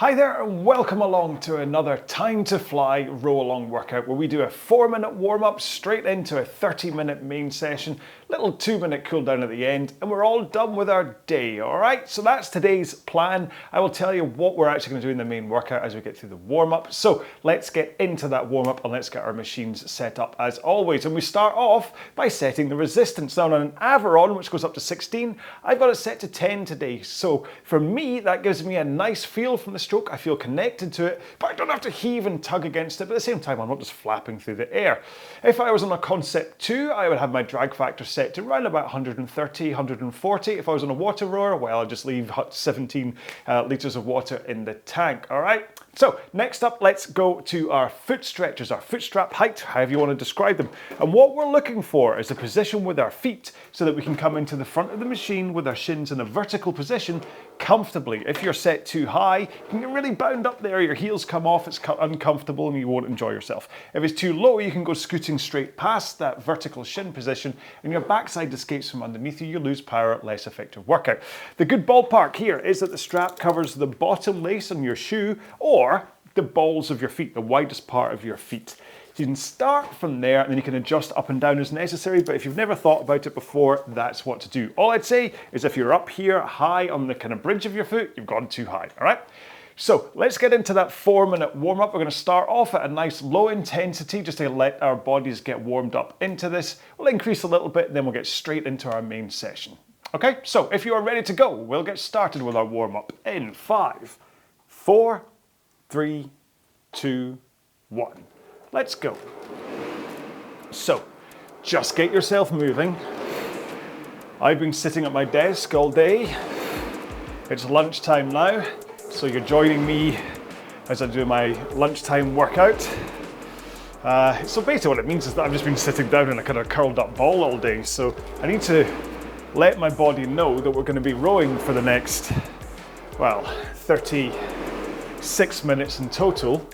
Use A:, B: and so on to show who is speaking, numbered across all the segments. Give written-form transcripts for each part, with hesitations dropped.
A: Hi there and welcome along to another Time to Fly RowAlong workout where we do a 4-minute warm-up straight into a 30-minute main session, little 2-minute cool down at the end, and we're all done with our day, alright? So that's today's plan. I will tell you what we're actually going to do in the main workout as we get through the warm-up. So let's get into that warm-up and let's get our machines set up as always. And we start off by setting the resistance. Now on an Averon, which goes up to 16, I've got it set to 10 today. So for me, that gives me a nice feel from the stroke. I feel connected to it, but I don't have to heave and tug against it, but at the same time I'm not just flapping through the air. If I was on a Concept 2, I would have my drag factor set to around about 130, 140. If I was on a water rower, well, I'll just leave 17 litres of water in the tank, all right? So next up, let's go to our foot stretches, our foot strap height, however you want to describe them. And what we're looking for is a position with our feet so that we can come into the front of the machine with our shins in a vertical position comfortably. If you're set too high, you can get really bound up there, your heels come off, it's uncomfortable and you won't enjoy yourself. If it's too low, you can go scooting straight past that vertical shin position and your backside escapes from underneath you, you lose power, less effective workout. The good ballpark here is that the strap covers the bottom lace on your shoe or the balls of your feet, the widest part of your feet. So you can start from there and then you can adjust up and down as necessary, but if you've never thought about it before, that's what to do. All I'd say is if you're up here high on the kind of bridge of your foot, you've gone too high, all right? So let's get into that 4-minute warm-up. We're going to start off at a nice low intensity just to let our bodies get warmed up into this. We'll increase a little bit and then we'll get straight into our main session. Okay, so if you are ready to go, we'll get started with our warm-up in 5, 4, 3, 2, 1. Let's go. So, just get yourself moving. I've been sitting at my desk all day. It's lunchtime now, so you're joining me as I do my lunchtime workout. So basically what it means is that I've just been sitting down in a kind of curled up ball all day, so I need to let my body know that we're going to be rowing for the next, well, 36 minutes in total.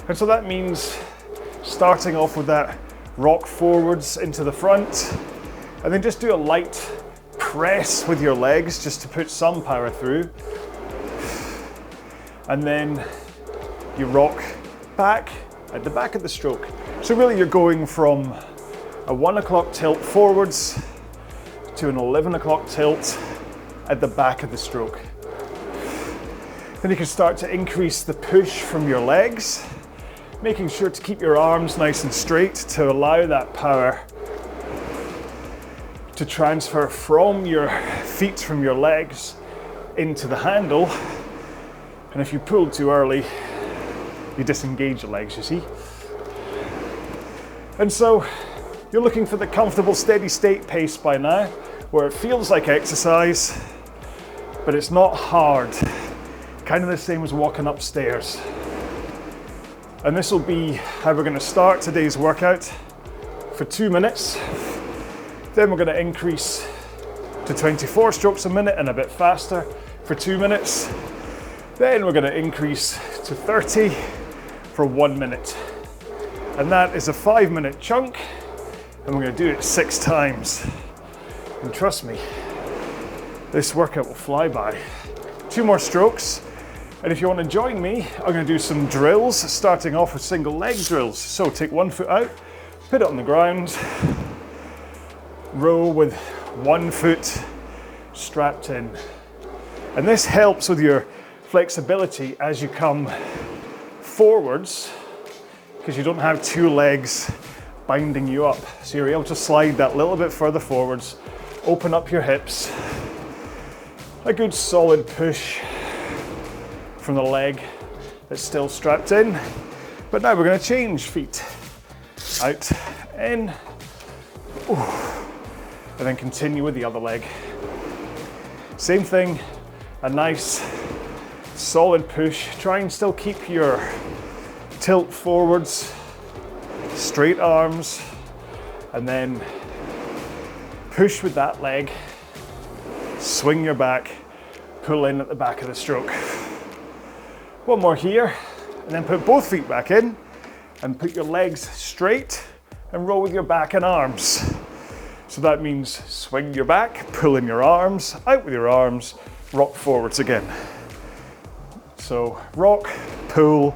A: And so that means starting off with that rock forwards into the front and then just do a light press with your legs just to put some power through. And then you rock back at the back of the stroke. So really you're going from a 1 o'clock tilt forwards to an 11 o'clock tilt at the back of the stroke. Then you can start to increase the push from your legs, making sure to keep your arms nice and straight to allow that power to transfer from your feet, from your legs, into the handle. And if you pull too early, you disengage your legs, you see. And so you're looking for the comfortable steady state pace by now, where it feels like exercise, but it's not hard. Kind of the same as walking upstairs. And this will be how we're going to start today's workout for 2 minutes. Then we're going to increase to 24 strokes a minute and a bit faster for 2 minutes. Then we're going to increase to 30 for 1 minute. And that is a 5-minute chunk. And we're going to do it 6 times. And trust me, this workout will fly by. 2 more strokes. And if you want to join me, I'm going to do some drills, starting off with single leg drills. So take 1 foot out, put it on the ground, row with 1 foot strapped in. And this helps with your flexibility as you come forwards, because you don't have 2 legs binding you up. So you're able to slide that little bit further forwards, open up your hips, a good solid push from the leg that's still strapped in. But now we're going to change feet. Out, in, and then continue with the other leg. Same thing, a nice solid push. Try and still keep your tilt forwards, straight arms, and then push with that leg, swing your back, pull in at the back of the stroke. 1 more here, and then put both feet back in and put your legs straight and roll with your back and arms. So that means swing your back, pull in your arms, out with your arms, rock forwards again. So rock, pull,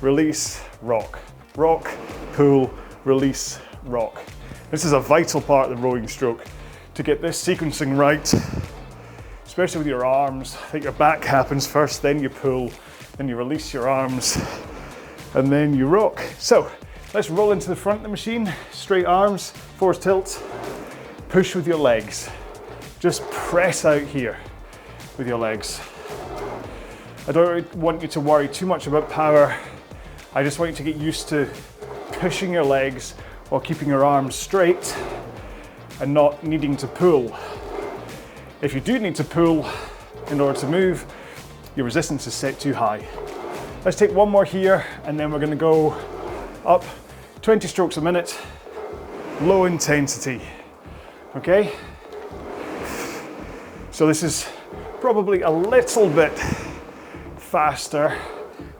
A: release, rock. Rock, pull, release, rock. This is a vital part of the rowing stroke. To get this sequencing right, especially with your arms, I think your back happens first, then you pull, then you release your arms, and then you rock. So let's roll into the front of the machine, straight arms, force tilt, push with your legs. Just press out here with your legs. I don't want you to worry too much about power. I just want you to get used to pushing your legs while keeping your arms straight and not needing to pull. If you do need to pull in order to move, your resistance is set too high. Let's take one more here, and then we're going to go up 20 strokes a minute, low intensity. Okay? So this is probably a little bit faster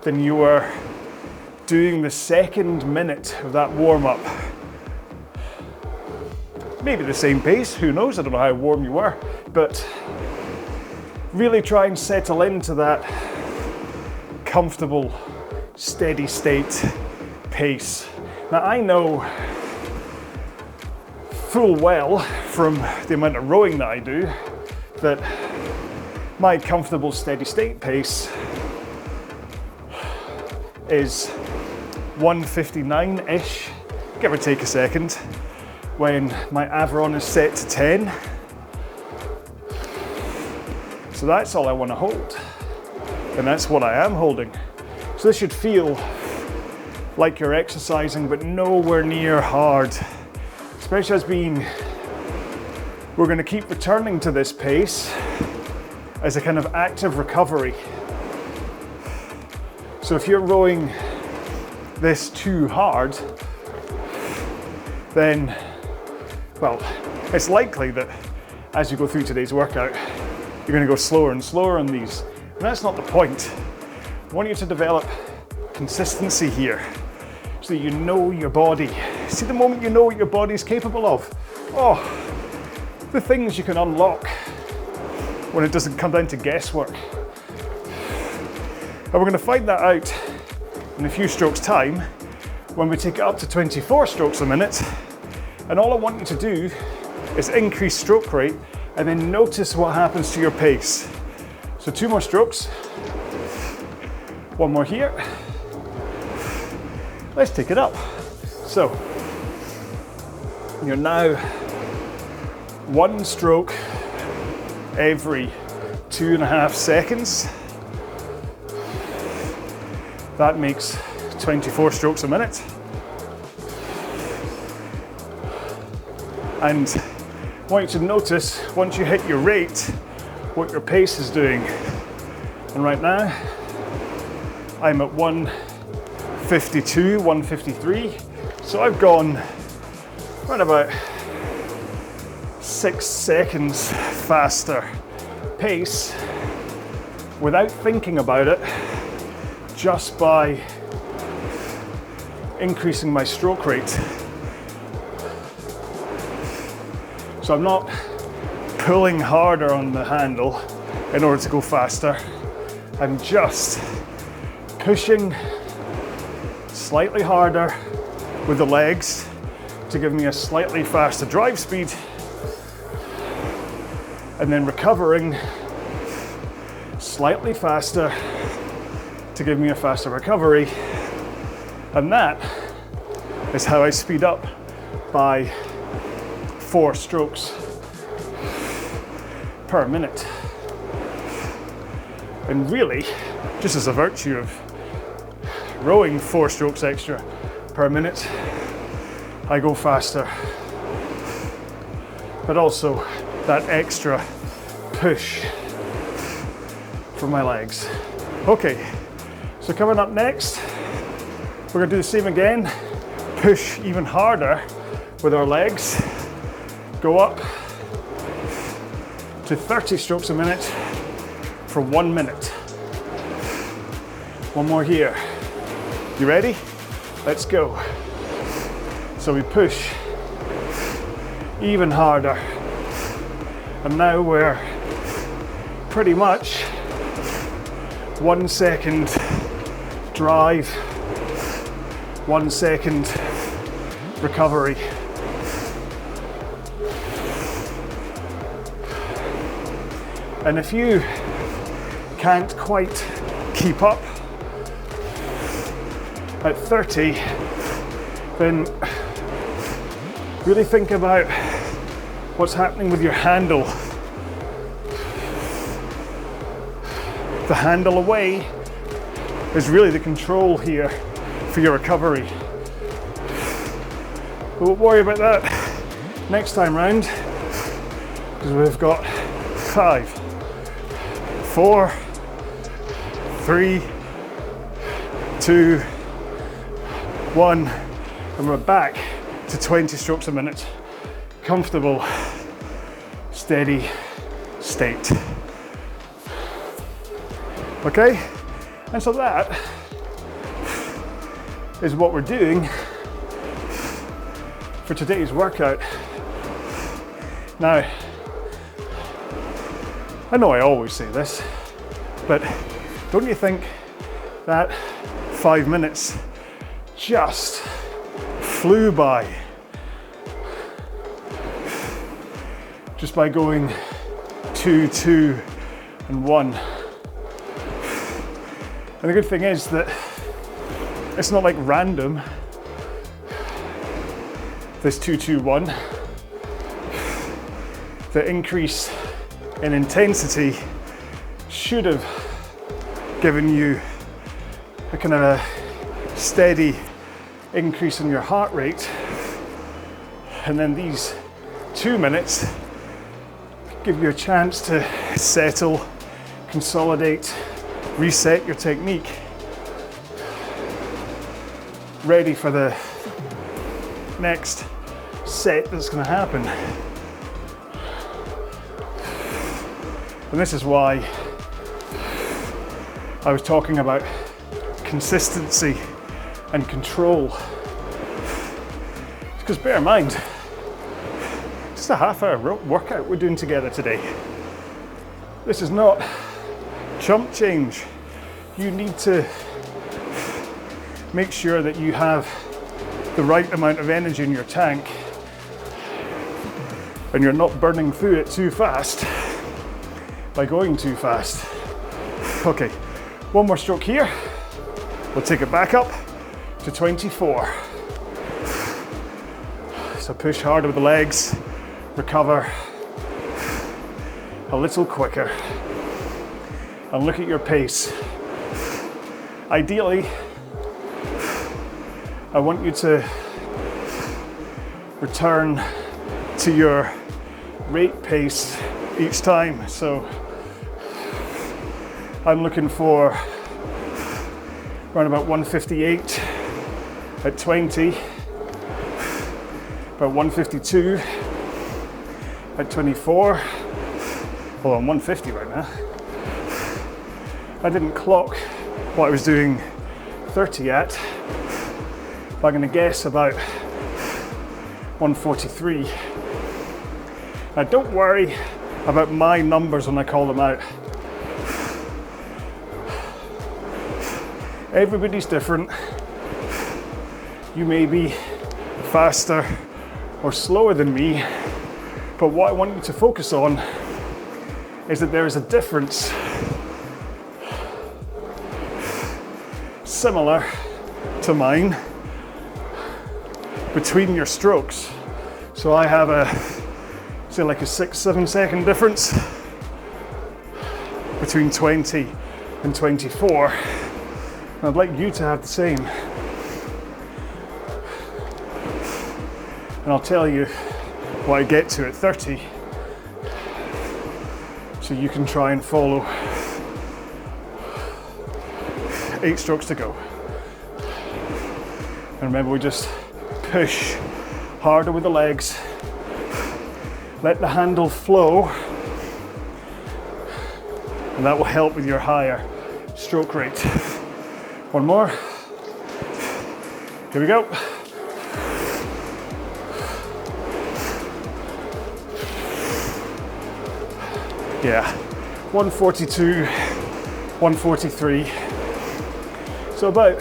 A: than you were doing the second minute of that warm-up. Maybe the same pace, who knows? I don't know how warm you were, but really try and settle into that comfortable, steady state pace. Now I know full well from the amount of rowing that I do that my comfortable steady state pace is 1:59-ish, give or take a second, when my Aviron is set to 10. So that's all I want to hold, and that's what I am holding. So this should feel like you're exercising, but nowhere near hard. Especially as we're going to keep returning to this pace as a kind of active recovery. So if you're rowing this too hard, then, well, it's likely that as you go through today's workout, you're going to go slower and slower on these. And that's not the point. I want you to develop consistency here so that you know your body. See, the moment you know what your body's capable of, oh, the things you can unlock when it doesn't come down to guesswork. And we're going to find that out in a few strokes time when we take it up to 24 strokes a minute. And all I want you to do is increase stroke rate and then notice what happens to your pace. So 2 more strokes, 1 more here. Let's take it up. So you're now 1 stroke every 2.5 seconds. That makes 24 strokes a minute. And I want you to notice, once you hit your rate, what your pace is doing. And right now, I'm at 1:52, 1:53. So I've gone right about 6 seconds faster pace without thinking about it, just by increasing my stroke rate. So I'm not pulling harder on the handle in order to go faster. I'm just pushing slightly harder with the legs to give me a slightly faster drive speed, and then recovering slightly faster to give me a faster recovery. And that is how I speed up by 4 strokes per minute. And really, just as a virtue of rowing 4 strokes extra per minute, I go faster. But also that extra push from my legs. Okay, so coming up next, we're gonna do the same again. Push even harder with our legs. Go up to 30 strokes a minute for 1 minute. 1 more here. You ready? Let's go. So we push even harder. And now we're pretty much 1 second drive, 1 second recovery. And if you can't quite keep up at 30, then really think about what's happening with your handle. The handle away is really the control here for your recovery. But we'll worry about that next time round, because we've got 5, 4, 3, 2, 1, and we're back to 20 strokes a minute. Comfortable, steady state. Okay? And so that is what we're doing for today's workout. Now, I know I always say this, but don't you think that 5 minutes just flew by? Just by going 2, 2, and 1. And the good thing is that it's not like random, this 2, 2, 1. The increase in intensity should have given you a kind of a steady increase in your heart rate. And then these 2 minutes give you a chance to settle, consolidate, reset your technique, ready for the next set that's going to happen. And this is why I was talking about consistency and control. Because bear in mind, just a half-hour workout we're doing together today. This is not chump change. You need to make sure that you have the right amount of energy in your tank and you're not burning through it too fast by going too fast. Okay, one more stroke here. We'll take it back up to 24. So push harder with the legs, recover a little quicker, and look at your pace. Ideally, I want you to return to your rate pace each time. So I'm looking for around about 158 at 20, about 152 at 24. Well, I'm 150 right now. I didn't clock what I was doing 30 at, but I'm going to guess about 143. Now don't worry about my numbers when I call them out. Everybody's different. You may be faster or slower than me, but what I want you to focus on is that there is a difference similar to mine between your strokes. So I have say like a 6-7 second difference between 20 and 24. And I'd like you to have the same. And I'll tell you what I get to at 30, so you can try and follow. 8 strokes to go. And remember, we just push harder with the legs. Let the handle flow, and that will help with your higher stroke rate. One more. Here we go. Yeah, 142 143. So about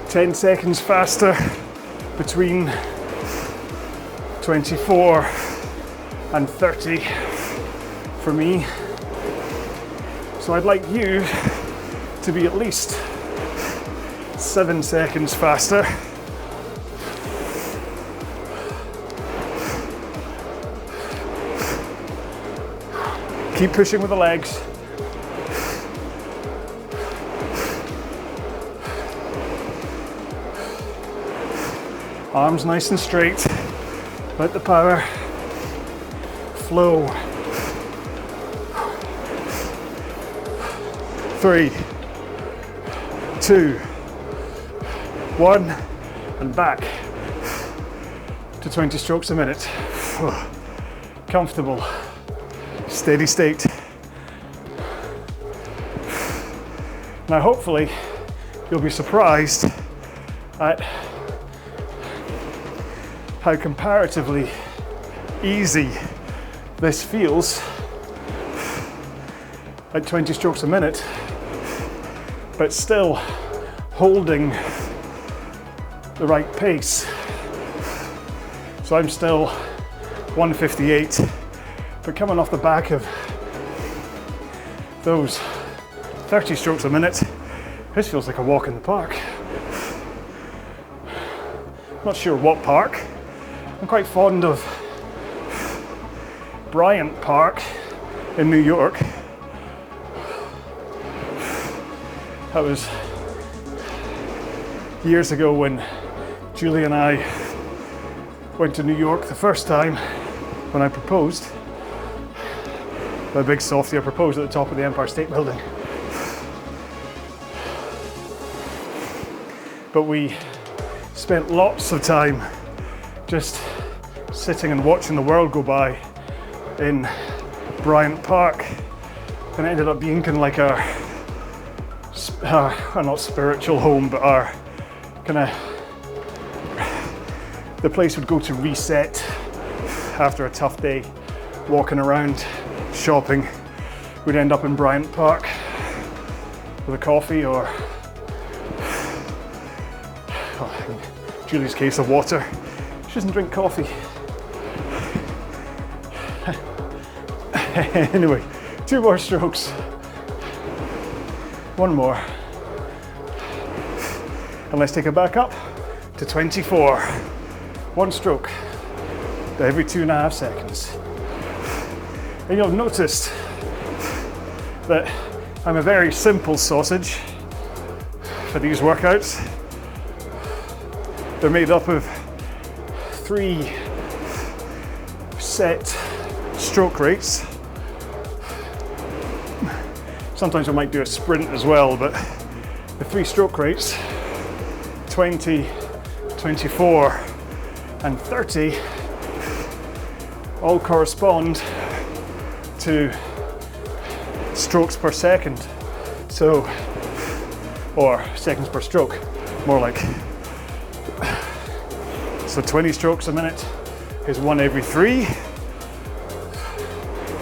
A: 10 seconds faster between 24 and 30 for me. So I'd like you to be at least 7 seconds faster. Keep pushing with the legs. Arms nice and straight. Let the power flow. 3, 2, 1, and back to 20 strokes a minute. Comfortable, steady state. Now hopefully you'll be surprised at how comparatively easy this feels at 20 strokes a minute, but still holding the right pace. So I'm still 158, but coming off the back of those 30 strokes a minute, this feels like a walk in the park. Not sure what park. I'm quite fond of Bryant Park in New York. That was years ago when Julie and I went to New York the first time when I proposed. My big softie, I proposed at the top of the Empire State Building. But we spent lots of time just sitting and watching the world go by in Bryant Park, and it ended up being kind of like our not spiritual home, but our kind of the place would go to reset after a tough day, walking around, shopping. We'd end up in Bryant Park with a coffee or in Julie's case, of water. She doesn't drink coffee. Anyway, 2 more strokes. 1 more. And let's take it back up to 24. 1 stroke every 2.5 seconds. And you'll have noticed that I'm a very simple sausage for these workouts. They're made up of 3 set stroke rates. Sometimes I might do a sprint as well, but the 3 stroke rates, 20, 24, and 30, all correspond to strokes per second. So, or seconds per stroke, more like. So 20 strokes a minute is 1 every 3.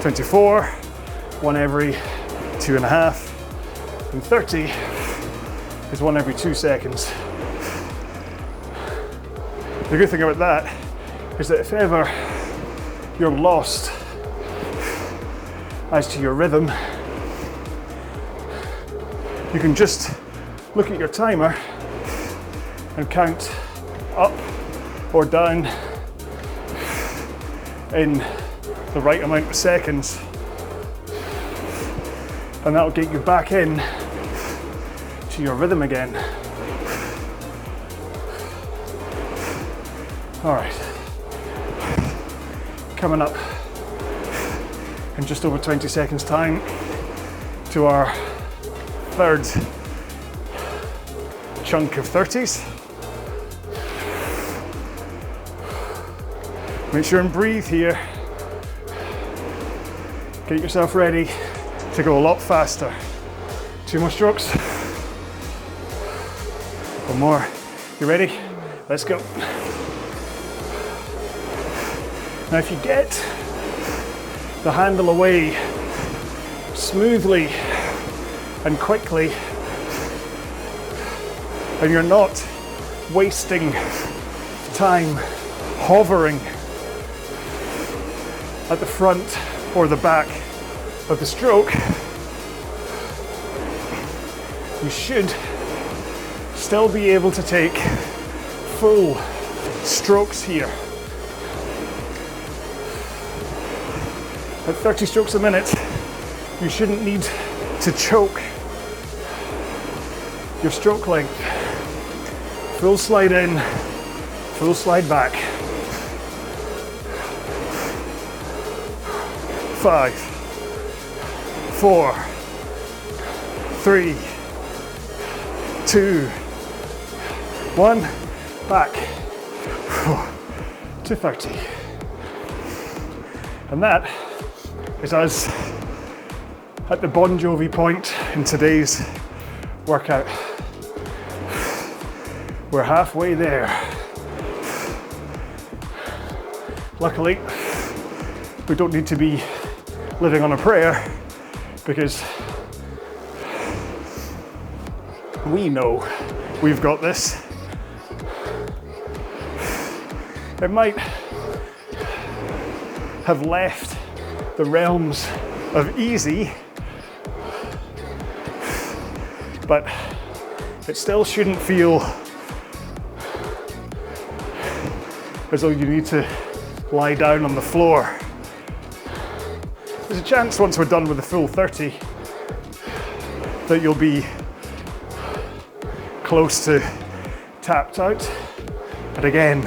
A: 24, 1 every 2.5. And 30 is 1 every 2 seconds. The good thing about that is that if ever you're lost as to your rhythm, you can just look at your timer and count up or down in the right amount of seconds, and that'll get you back in to your rhythm again. All right, coming up in just over 20 seconds time to our 3rd chunk of 30s. Make sure and breathe here. Get yourself ready to go a lot faster. 2 more strokes. 1 more. You ready? Let's go. Now if you get the handle away smoothly and quickly, and you're not wasting time hovering at the front or the back of the stroke, you should still be able to take full strokes here. At 30 strokes a minute, you shouldn't need to choke your stroke length. Full slide in, full slide back. 5, 4, 3, 2, 1, back to 30. And that is us at the Bon Jovi point in today's workout. We're halfway there. Luckily, we don't need to be living on a prayer because we know we've got this. It might have left the realms of easy, but it still shouldn't feel as though you need to lie down on the floor. There's a chance once we're done with the full 30 that you'll be close to tapped out. But again,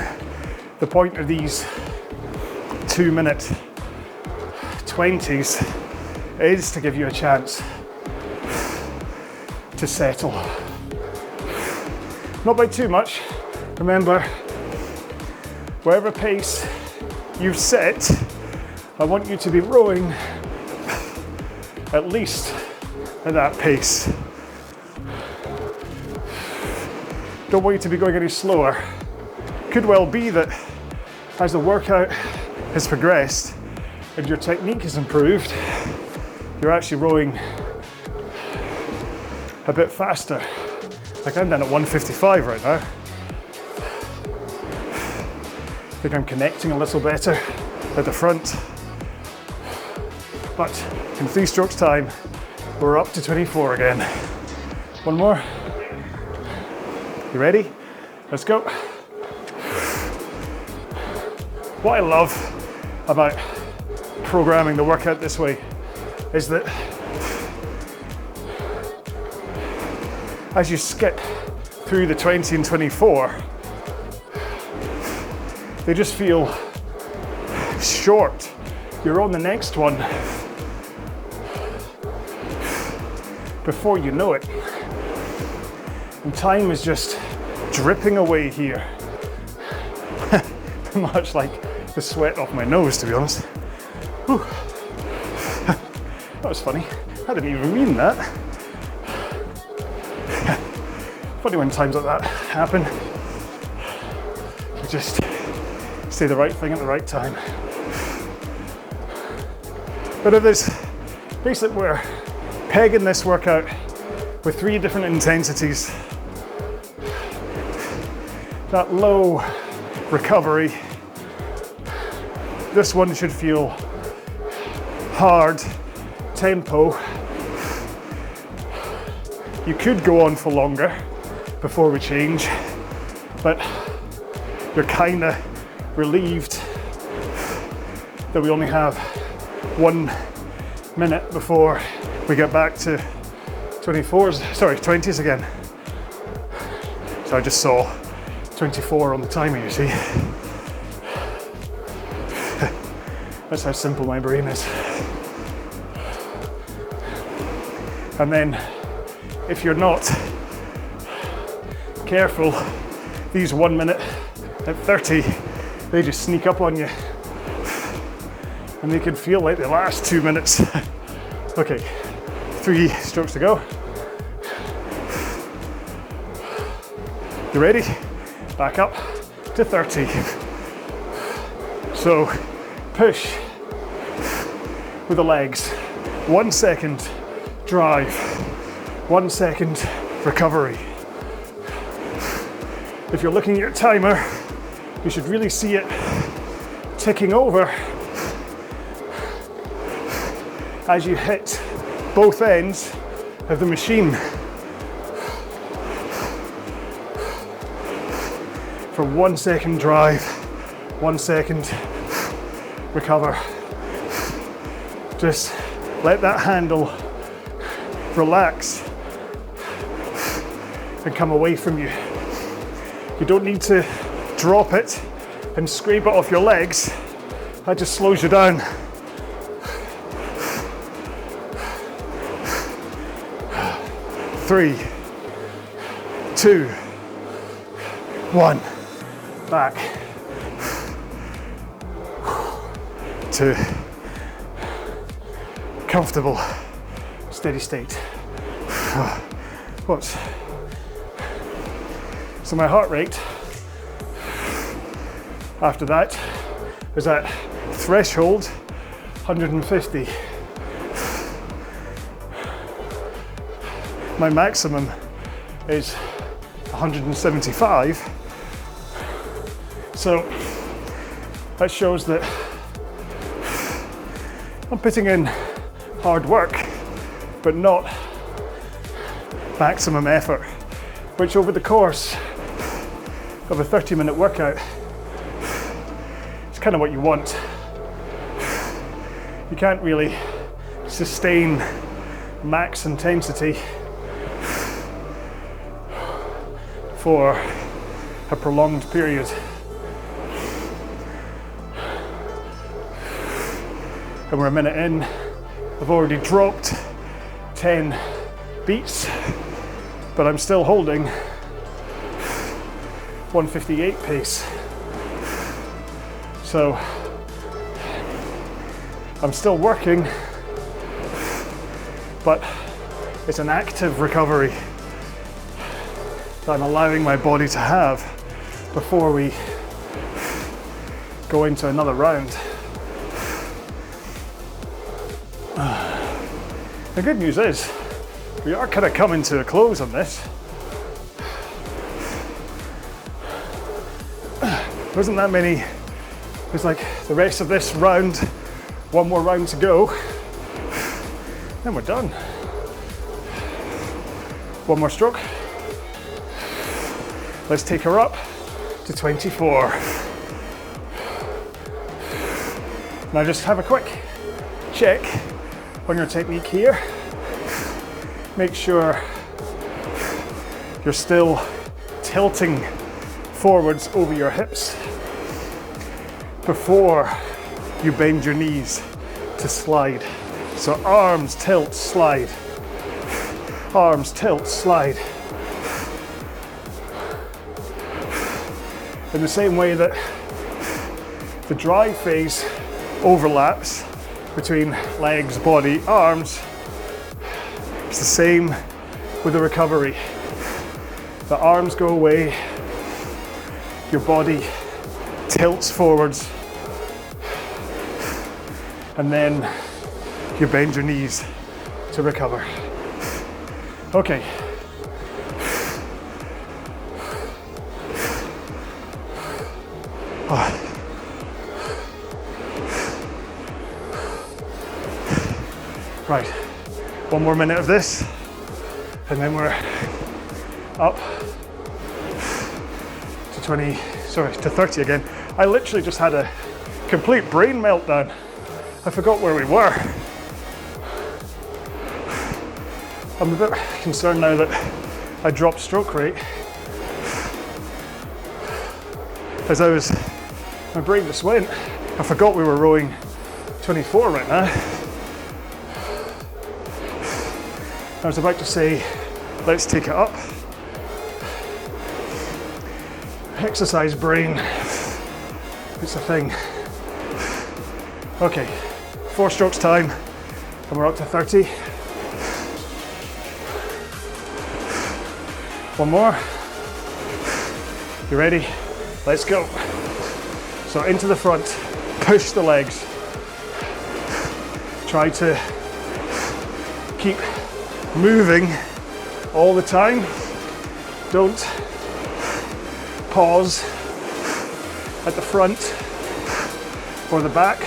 A: the point of these 2-minute 20s is to give you a chance to settle. Not by too much. Remember, whatever pace you've set, I want you to be rowing at least at that pace. Don't want you to be going any slower. Could well be that as the workout has progressed and your technique has improved, you're actually rowing a bit faster. Like I'm down at 155 right now. I think I'm connecting a little better at the front. But in 3 strokes time, we're up to 24 again. One more. You ready? Let's go. What I love about programming the workout this way is that as you skip through the 20 and 24, they just feel short. You're on the next one before you know it. And time is just dripping away here. Much like the sweat off my nose, to be honest. Whew. That was funny. I didn't even mean that. Funny when times like that happen. You just say the right thing at the right time. But if there's basically, we're pegging this workout with 3 different intensities. That low recovery. This one should feel hard tempo. You could go on for longer before we change, but you're kind of relieved that we only have 1 minute before we get back to 20s again. So I just saw 24 on the timer, you see. That's how simple my brain is. And then, if you're not careful, these 1 minute at 30, they just sneak up on you. And they can feel like the last 2 minutes. Okay, 3 strokes to go. You ready? Back up to 30. So push with the legs. 1 second, drive. 1 second recovery. If you're looking at your timer, you should really see it ticking over as you hit both ends of the machine. For 1 second drive, 1 second recover. Just let that handle relax and come away from you. You don't need to drop it and scrape it off your legs. That just slows you down. Three, two, one. Back to comfortable, steady state. Whoops. So my heart rate after that is at threshold 150. My maximum is 175. So that shows that I'm putting in hard work, but not maximum effort, which over the course of a 30-minute workout is kind of what you want. You can't really sustain max intensity for a prolonged period. And we're a minute in. I've already dropped 10 beats, but I'm still holding 158 pace. So I'm still working, but it's an active recovery that I'm allowing my body to have before we go into another round. The good news is we are kind of coming to a close on this. Wasn't that many. There's like the rest of this round, one more round to go, then we're done. One more stroke. Let's take her up to 24. Now just have a quick check on your technique here. Make sure you're still tilting forwards over your hips before you bend your knees to slide. So arms tilt, slide. Arms tilt, slide. In the same way that the drive phase overlaps between legs, body, arms, it's the same with the recovery. The arms go away, your body tilts forwards, and then you bend your knees to recover. Okay. Right, one more minute of this, and then we're up to 30 again. I literally just had a complete brain meltdown. I forgot where we were. I'm a bit concerned now that I dropped stroke rate. As my brain just went. I forgot we were rowing 24 right now. I was about to say, let's take it up. Exercise brain, it's a thing. Okay, 4 strokes time, and we're up to 30. One more. You ready? Let's go. So into the front, push the legs. Try to keep moving all the time. Don't pause at the front or the back,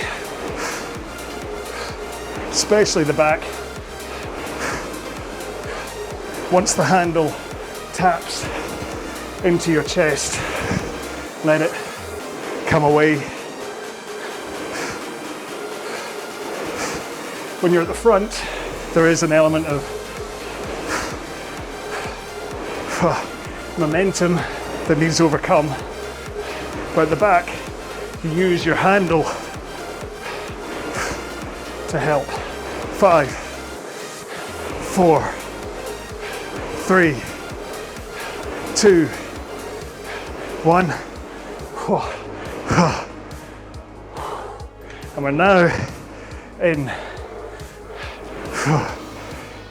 A: especially the back. Once the handle taps into your chest, let it come away. When you're at the front, there is an element of momentum that needs to overcome. But at the back, you use your handle to help. 5, 4, 3, 2, 1. And we're now in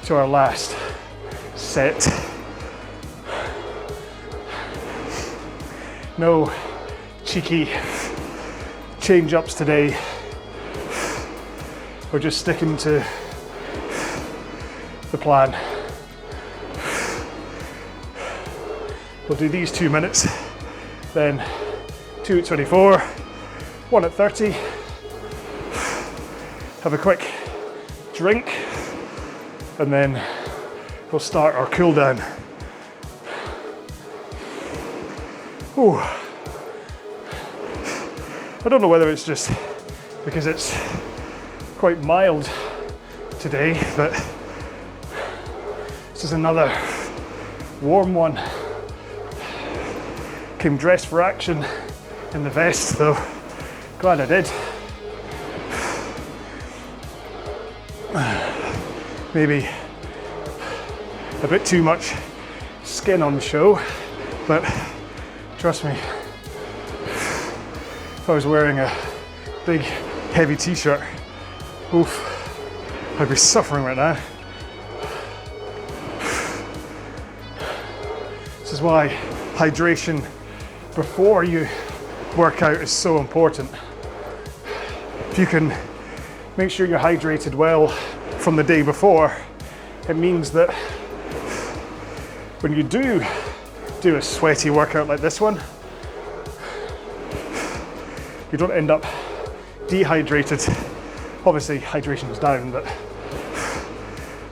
A: to our last set. No cheeky change-ups today. We're just sticking to the plan. We'll do these 2 minutes, then 2 at 24, 1 at 30. Have a quick drink, and then we'll start our cool down. Ooh. I don't know whether it's just because it's quite mild today, but this is another warm one. Came dressed for action in the vest though, glad I did. Maybe a bit too much skin on the show, but trust me, if I was wearing a big heavy t-shirt, oof, I'd be suffering right now. This is why hydration before you work out is so important. If you can make sure you're hydrated well from the day before, it means that when you do a sweaty workout like this one, you don't end up dehydrated. Obviously hydration is down, but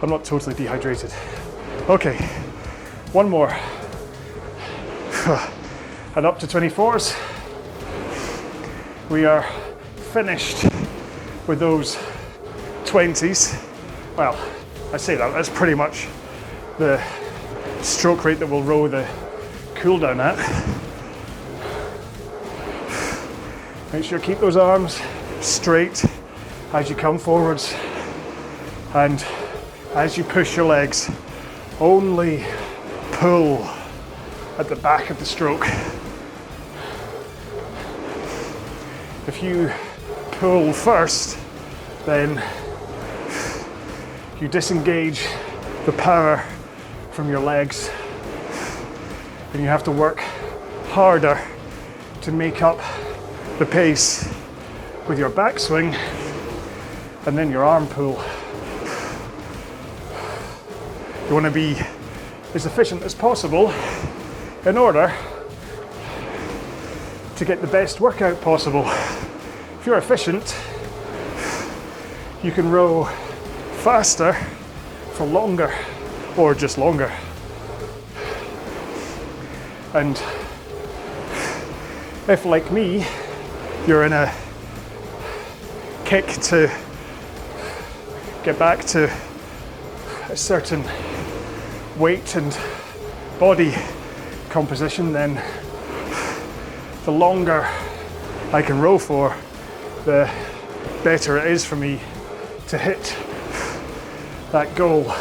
A: I'm not totally dehydrated. Okay, one more. And up to 24s. We are finished with those 20s. Well, I say that's pretty much the stroke rate that we'll row the cool down at. Make sure you keep those arms straight as you come forwards, and as you push your legs, only pull at the back of the stroke. If you pull first, then you disengage the power from your legs, and you have to work harder to make up the pace with your backswing and then your arm pull. You want to be as efficient as possible in order to get the best workout possible. If you're efficient, you can row faster for longer, or just longer. And if, like me, you're in a kick to get back to a certain weight and body composition, then the longer I can row for, the better it is for me to hit that goal.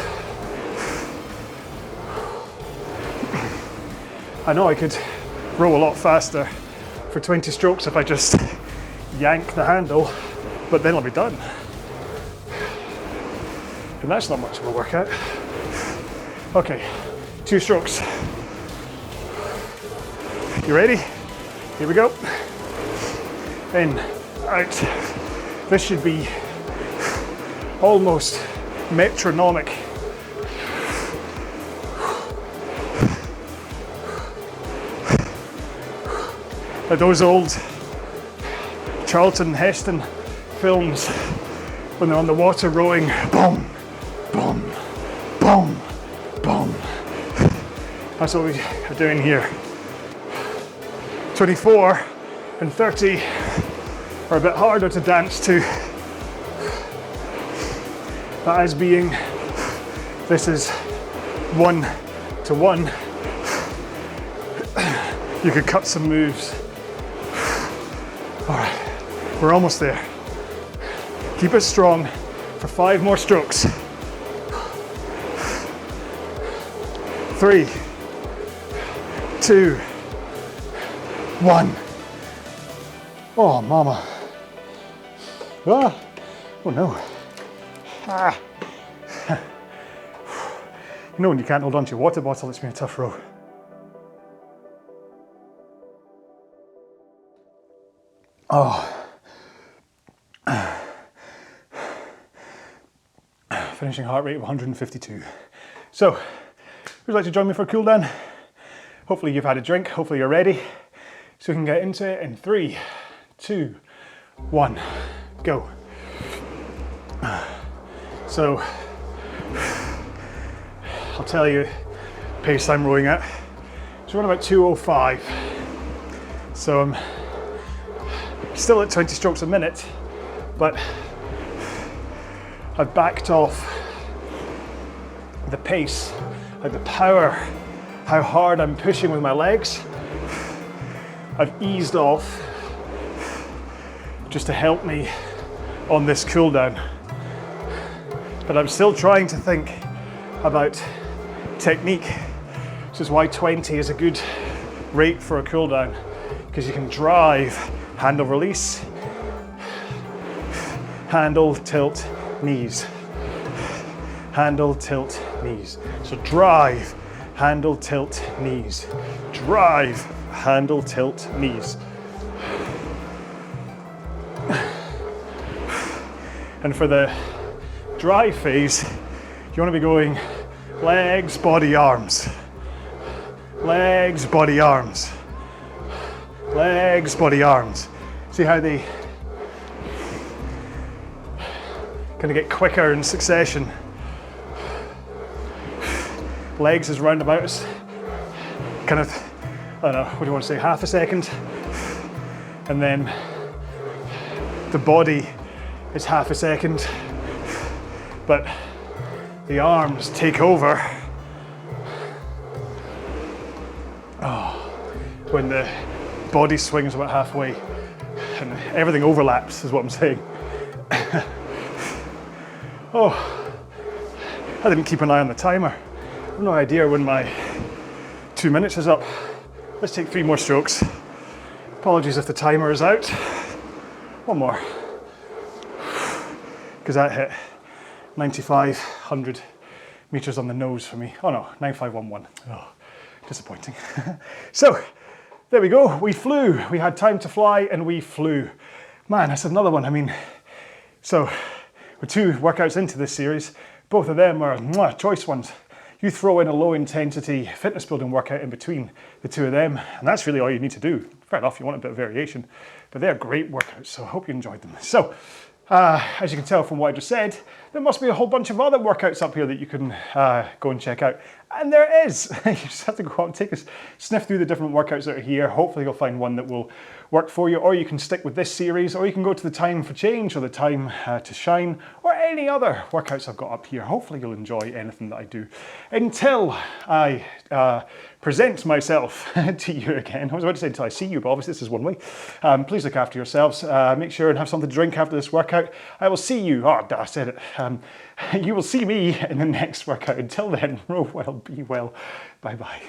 A: I know I could row a lot faster for 20 strokes if I just yank the handle, but then I'll be done. And that's not much of a workout. Okay, 2 strokes. You ready? Here we go. In, out. This should be almost metronomic. Like those old Charlton Heston films when they're on the water rowing. Boom, boom, boom, boom. That's what we are doing here. 24 and 30 are a bit harder to dance to. But as being, this is 1-to-1, you could cut some moves. All right, we're almost there. Keep it strong for 5 more strokes. 3, 2, 1. Oh, mama. Ah. Oh no. Ah. You know when you can't hold on to your water bottle, it's been a tough row. Oh. Finishing heart rate of 152. So, would you like to join me for a cool down? Hopefully you've had a drink, hopefully you're ready. So we can get into it in 3, 2, 1, go. So, I'll tell you pace I'm rowing at. So we're on about 2:05. So I'm still at 20 strokes a minute, but I've backed off the pace, like the power, how hard I'm pushing with my legs. I've eased off just to help me on this cool down. But I'm still trying to think about technique, which is why 20 is a good rate for a cool down, because you can drive, handle release, handle, tilt, knees, handle, tilt, knees. So drive, handle, tilt, knees, drive, handle, tilt, knees. And for the drive phase, you want to be going legs, body, arms. Legs, body, arms. Legs, body, arms. See how they kind of get quicker in succession. Legs is roundabout as kind of, I don't know, what do you want to say, half a second? And then the body is half a second, but the arms take over when the body swings about halfway and everything overlaps is what I'm saying. Oh, I didn't keep an eye on the timer. I have no idea when my 2 minutes is up. Let's take 3 more strokes. Apologies if the timer is out. 1 more. Because that hit 9,500 meters on the nose for me. Oh no, 9,511. Oh, disappointing. So, there we go. We flew. We had time to fly and we flew. Man, that's another one. I mean, so we're 2 workouts into this series. Both of them are choice ones. You throw in a low intensity fitness building workout in between the 2 of them, and that's really all you need to do. Fair enough, you want a bit of variation, but they're great workouts, so I hope you enjoyed them. So, as you can tell from what I just said, there must be a whole bunch of other workouts up here that you can go and check out. And there is. You just have to go out and take a sniff through the different workouts that are here. Hopefully you'll find one that will work for you, or you can stick with this series, or you can go to the Time for Change or the Time to Shine, or any other workouts I've got up here. Hopefully you'll enjoy anything that I do. Until I present myself to you again. I was about to say until I see you, but obviously this is one way. Please look after yourselves. Make sure and have something to drink after this workout. I will see you. Oh, I said it. You will see me in the next workout. Until then, row well, be well. Bye-bye.